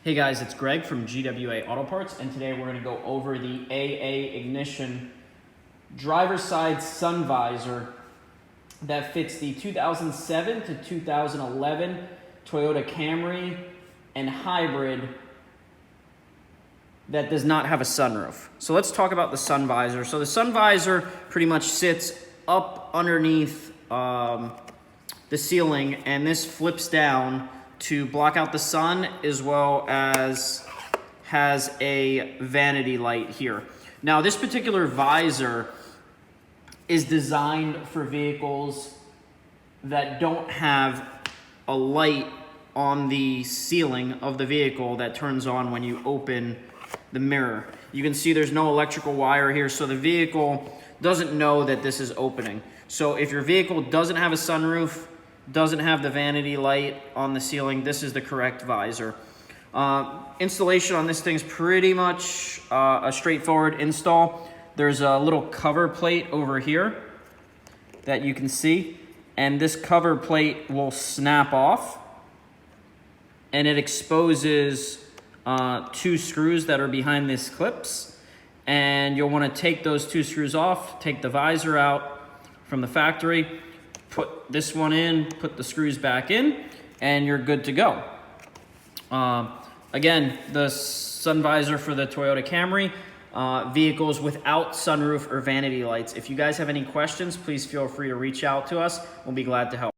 Hey guys, it's Greg from GWA Auto Parts, and today we're going to go over the AA Ignition driver's side sun visor that fits the 2007 to 2011 Toyota Camry and hybrid that does not have a sunroof. So let's talk about the sun visor. So the sun visor pretty much sits up underneath the ceiling, and this flips down to block out the sun, as well as has a vanity light here. Now, this particular visor is designed for vehicles that don't have a light on the ceiling of the vehicle that turns on when you open the mirror. You can see there's no electrical wire here, so the vehicle doesn't know that this is opening. So if your vehicle doesn't have a sunroof, doesn't have the vanity light on the ceiling, this is the correct visor. Installation on this thing's pretty much a straightforward install. There's a little cover plate over here that you can see, and this cover plate will snap off, and it exposes two screws that are behind these clips, and you'll want to take those two screws off, take the visor out from the factory, put this one in, put the screws back in, and you're good to go. Again, the sun visor for the Toyota Camry, vehicles without sunroof or vanity lights. If you guys have any questions, please feel free to reach out to us. We'll be glad to help.